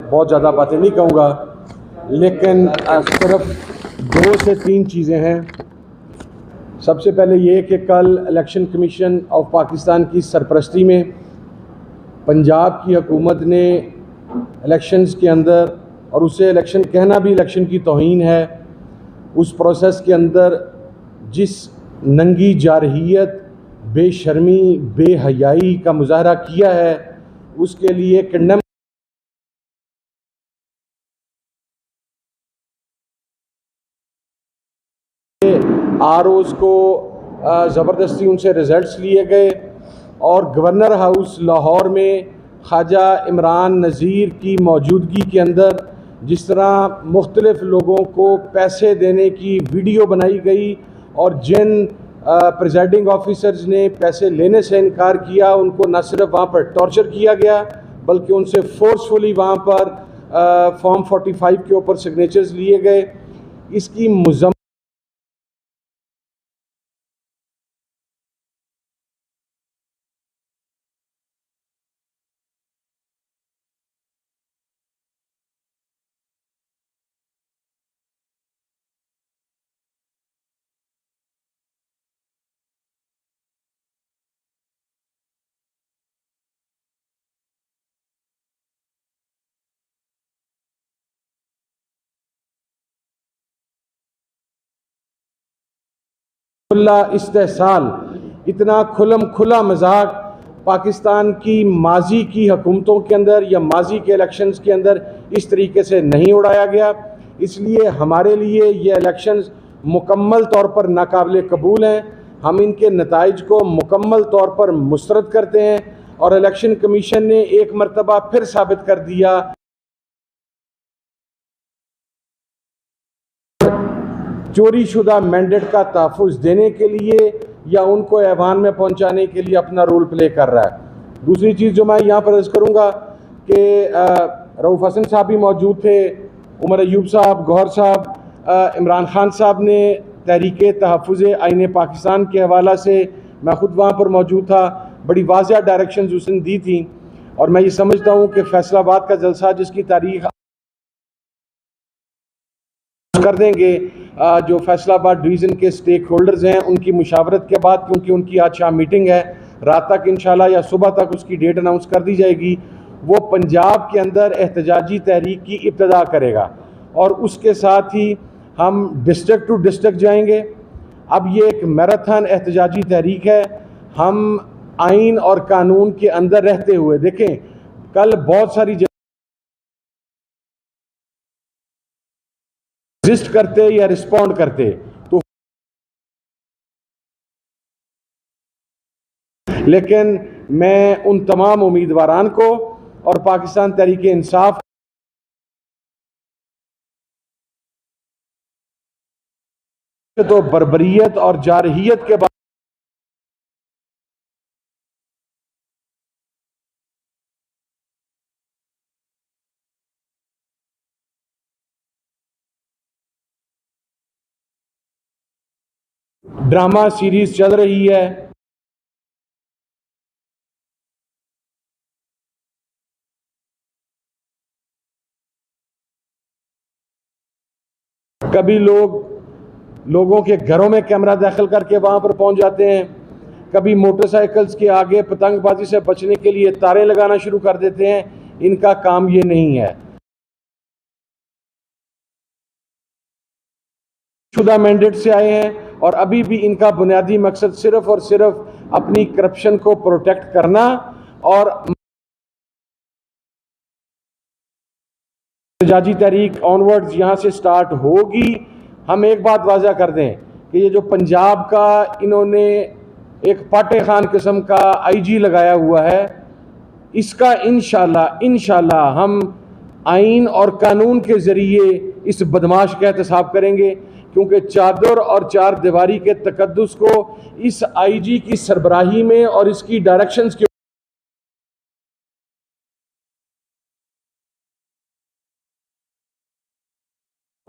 बहुत ज़्यादा बातें नहीं कहूँगा, लेकिन सिर्फ 2 से 3 चीज़ें हैं। सबसे पहले ये कि कल इलेक्शन कमीशन ऑफ पाकिस्तान की सरपरस्ती में पंजाब की हुकूमत ने इलेक्शंस के अंदर, और उसे इलेक्शन कहना भी इलेक्शन की तौहीन है, उस प्रोसेस के अंदर जिस नंगी जारहियत, बेशर्मी, बेहयाई का मुजाहरा किया है, उसके लिए कंडेम आरओज़ को ज़बरदस्ती उनसे रिज़ल्ट्स लिए गए और गवर्नर हाउस लाहौर में ख्वाजा इमरान नज़ीर की मौजूदगी के अंदर जिस तरह मुख्तलिफ़ लोगों को पैसे देने की वीडियो बनाई गई और जिन प्रिजाइडिंग ऑफिसर्स ने पैसे लेने से इनकार किया, उनको न सिर्फ वहाँ पर टॉर्चर किया गया बल्कि उनसे फोर्सफुली वहाँ पर फॉर्म 45 के ऊपर सिग्नेचर्स लिए गए। इसकी मुज़म्मत इस्तेहसाल, इतना खुलम खुला मजाक पाकिस्तान की माजी की हुकूमतों के अंदर या माजी के इलेक्शंस के अंदर इस तरीके से नहीं उड़ाया गया। इसलिए हमारे लिए ये इलेक्शंस मुकम्मल तौर पर नाकाबिल कबूल हैं। हम इनके नताइज को मुकम्मल तौर पर मुस्तरद करते हैं और इलेक्शन कमीशन ने एक मरतबा फिर साबित कर दिया चोरी शुदा मैंडेट का तहफ़्फ़ुज़ देने के लिए या उनको ऐवान में पहुंचाने के लिए अपना रोल प्ले कर रहा है। दूसरी चीज़ जो मैं यहाँ पर अर्ज़ करूँगा कि रऊफ़ हसन साहब भी मौजूद थे, उमर अयूब साहब, गौहर साहब, इमरान खान साहब ने तहरीक तहफ़्फ़ुज़ आईन पाकिस्तान के हवाला से, मैं ख़ुद वहाँ पर मौजूद था, बड़ी वाज़िया डायरेक्शंस उसने दी थी। और मैं ये समझता हूँ कि फैसलाबाद का जलसा जिसकी तारीख़ कर देंगे, जो फैसलाबाद डिवीज़न के स्टेक होल्डर्स हैं उनकी मुशावरत के बाद, क्योंकि उनकी आज शाम मीटिंग है, रात तक इंशाल्लाह या सुबह तक उसकी डेट अनाउंस कर दी जाएगी। वो पंजाब के अंदर एहतजाजी तहरीक की इब्तिदा करेगा और उसके साथ ही हम डिस्ट्रिक्ट टू डिस्ट्रिक्ट जाएंगे। अब ये एक मैराथन एहतजाजी तहरीक है। हम आइन और कानून के अंदर रहते हुए, देखें कल बहुत सारी रेजिस्ट करते या रिस्पॉन्ड करते तो, लेकिन मैं उन तमाम उम्मीदवारान को और पाकिस्तान तहरीक इंसाफ तो बर्बरियत और जारहियत के बाद ड्रामा सीरीज चल रही है। कभी लोगों के घरों में कैमरा दाखिल करके वहां पर पहुंच जाते हैं, कभी मोटरसाइकिल्स के आगे पतंगबाजी से बचने के लिए तारे लगाना शुरू कर देते हैं। इनका काम ये नहीं है। शुदा मैंडेट से आए हैं और अभी भी इनका बुनियादी मकसद सिर्फ और सिर्फ अपनी करप्शन को प्रोटेक्ट करना और एहतजाजी तहरीक ऑनवर्ड्स यहाँ से स्टार्ट होगी। हम एक बात वाज़ा कर दें कि ये जो पंजाब का इन्होंने एक पाटे खान किस्म का आईजी लगाया हुआ है, इसका इंशाल्लाह हम आइन और कानून के ज़रिए इस बदमाश का एहतसाब करेंगे, क्योंकि चादर और चार दीवारी के तकद्दुस को इस आईजी की सरबराही में और इसकी डायरेक्शंस के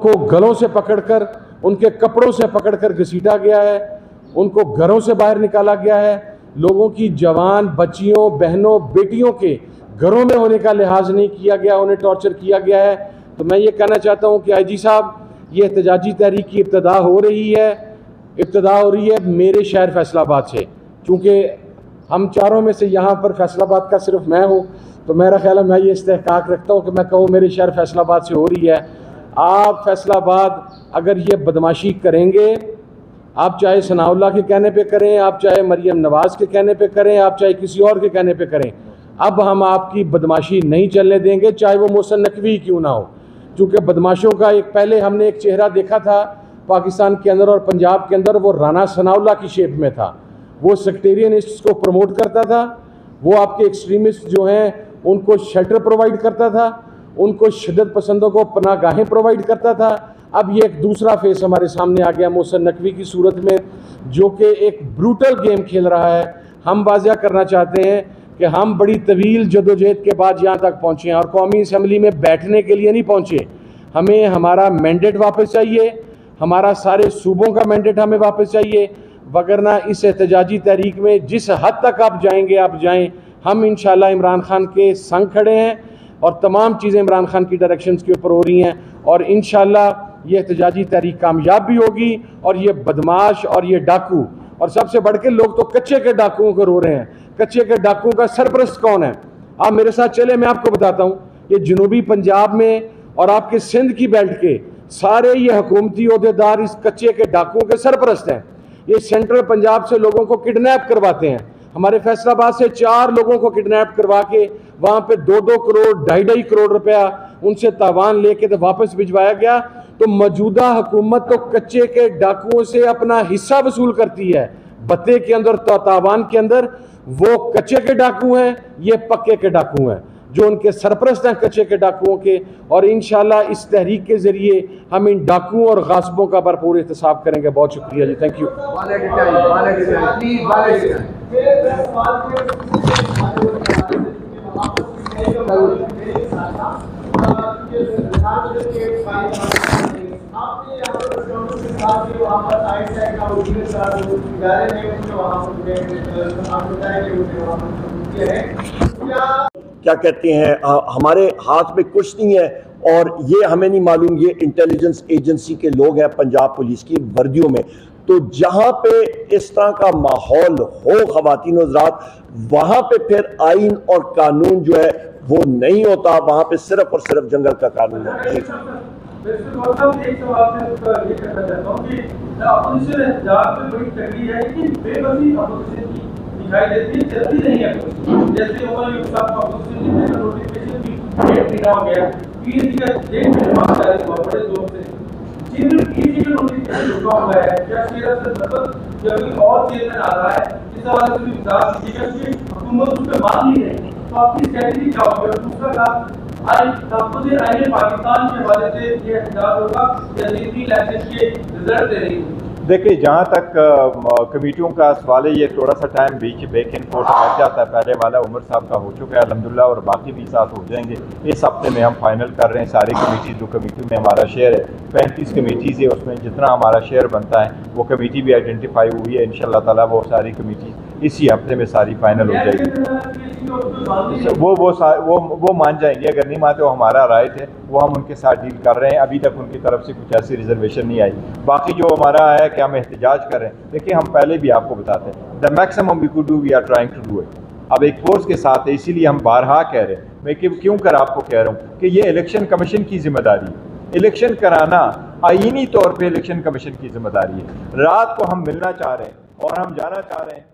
को गलों से पकड़कर, उनके कपड़ों से पकड़कर घसीटा गया है, उनको घरों से बाहर निकाला गया है, लोगों की जवान बच्चियों, बहनों, बेटियों के घरों में होने का लिहाज नहीं किया गया, उन्हें टॉर्चर किया गया है। तो मैं ये कहना चाहता हूँ कि IG साहब, ये एहतजाजी तहरीक की इब्तदा हो रही है मेरे शहर फैसलाबाद से, चूँकि हम चारों में से यहाँ पर फैसलाबाद का सिर्फ मैं हूँ, तो मेरा ख्याल है मैं ये इस्तेहकाक रखता हूँ कि मैं कहूँ मेरे शहर फैसलाबाद से हो रही है। आप फैसलाबाद अगर ये बदमाशी करेंगे, आप चाहे सनाउल्लाह के कहने पे करें, आप चाहे मरियम नवाज़ के कहने पे करें, आप चाहे किसी और के कहने पे करें, अब हम आपकी बदमाशी नहीं चलने देंगे, चाहे वो मोहसिन नकवी क्यों ना हो। चूँकि बदमाशों का पहले हमने एक चेहरा देखा था पाकिस्तान के अंदर और पंजाब के अंदर, वो राना सनाउल्लाह की शेप में था। वो सेक्टेरियनिस्ट को प्रमोट करता था, वो आपके एक्सट्रीमिस्ट जो हैं उनको शेल्टर प्रोवाइड करता था, उनको शिद्दत पसंदों को पनाहगाहें प्रोवाइड करता था। अब ये एक दूसरा फेस हमारे सामने आ गया मोहसिन नकवी की सूरत में, जो कि एक ब्रूटल गेम खेल रहा है। हम वाज़िया करना चाहते हैं कि हम बड़ी तवील जदोजहद के बाद यहाँ तक पहुँचे हैं और कौमी असम्बली में बैठने के लिए नहीं पहुँचे। हमें हमारा मैंडेट वापस चाहिए, हमारा सारे सूबों का मैंडेट हमें वापस चाहिए, वगरना इस एहतजाजी तहरीक में जिस हद तक आप जाएंगे आप जाएं। हम इंशाल्लाह इमरान खान के संग खड़े हैं और तमाम चीज़ें इमरान खान की डायरेक्शंस के ऊपर हो रही हैं और इंशाल्लाह ये एहतजाजी तहरीक कामयाब भी होगी। और ये बदमाश और ये डाकू, और सबसे बढ़ के लोग तो कच्चे के डाकुओं को रो रहे हैं। कच्चे के डाकुओं का सरपरस्त कौन है? आप मेरे साथ चले, मैं आपको बताता हूँ। ये जनूबी पंजाब में और आपके सिंध की बेल्ट के सारे ये हुकूमती ओहदेदार इस कच्चे के डाकुओं के सरपरस्त हैं। ये सेंट्रल पंजाब से लोगों को किडनैप करवाते हैं। हमारे फैसलाबाद से 4 लोगों को किडनैप करवा के वहाँ पे 2-2 करोड़ 2.5 करोड़ रुपया उनसे तावान लेके तो वापस भिजवाया गया। तो मौजूदा हुकूमत तो कच्चे के डाकुओं से अपना हिस्सा वसूल करती है। बत्ते के अंदर तावान के अंदर वो कच्चे के डाकू हैं, ये पक्के के डाकू हैं जो उनके सरपरस्त हैं कच्चे के डाकुओं के। और इंशाल्लाह इस तहरीक के ज़रिए हम इन डाकुओं और गासबों का भरपूर एहतसाब करेंगे। बहुत शुक्रिया जी, थैंक यू। क्या कहते हैं, हमारे हाथ में कुछ नहीं है और ये हमें नहीं मालूम, ये इंटेलिजेंस एजेंसी के लोग हैं पंजाब पुलिस की वर्दियों में। तो जहां पे इस तरह का माहौल हो ख़वातीन और हज़रात, वहां पे फिर आइन और कानून जो है वो नहीं होता, वहां पे सिर्फ और सिर्फ जंगल का कानून है। दिखाई देती है, चलती नहीं है। जैसे उमर यूसुफ साहब का नोटिफिकेशन की डेट निकाल हो गया, पीएचडी का डेट निर्माण जारी हुआ बड़े जोर से। जिन पीएचडी का नोटिफिकेशन रुका हुआ है, क्या सिर्फ से मतलब जब और चेयरमैन आ रहा है, इस हवाले से भी विचार कीजिएगा कि हुकूमत उस पर मान नहीं रही, तो आपकी स्ट्रेटजी क्या होगी? और दूसरा काम आईने पाकिस्तान के हवाले से ये एहतजाज होगा या नीति लाइसेंस के रिजल्ट दे रही है। देखिए, जहाँ तक कमेटियों का सवाल है, ये थोड़ा सा time beach back and fourth लग जाता है। पहले वाला उमर साहब का हो चुका है अल्हम्दुलिल्लाह, और बाकी भी साथ हो जाएंगे। इस हफ्ते में हम फाइनल कर रहे हैं सारी कमेटी, जो कमेटी में हमारा शेयर है 35 कमेटीज़ है, उसमें जितना हमारा शेयर बनता है वो कमेटी भी आइडेंटिफाई हुई है। इंशाल्लाह ताला वो सारी कमेटी इसी हफ्ते में सारी फाइनल हो जाएगी। वो मान जाएंगे, अगर नहीं मानते वो हमारा राइट है, वो हम उनके साथ डील कर रहे हैं। अभी तक उनकी तरफ से कुछ ऐसी रिजर्वेशन नहीं आई। बाकी जो हमारा है कि हम एहतजाज कर रहे हैं, देखिए हम पहले भी आपको बताते हैं, the maximum we could do we are trying to do it. अब एक फोर्स के साथ है, इसीलिए हम बारहा कह रहे हैं। मैं क्यों कर आपको कह रहा हूँ कि ये इलेक्शन कमीशन की जिम्मेदारी है। इलेक्शन कराना आईनी तौर पर इलेक्शन कमीशन की जिम्मेदारी है। रात को हम मिलना चाह रहे हैं और हम जाना चाह रहे हैं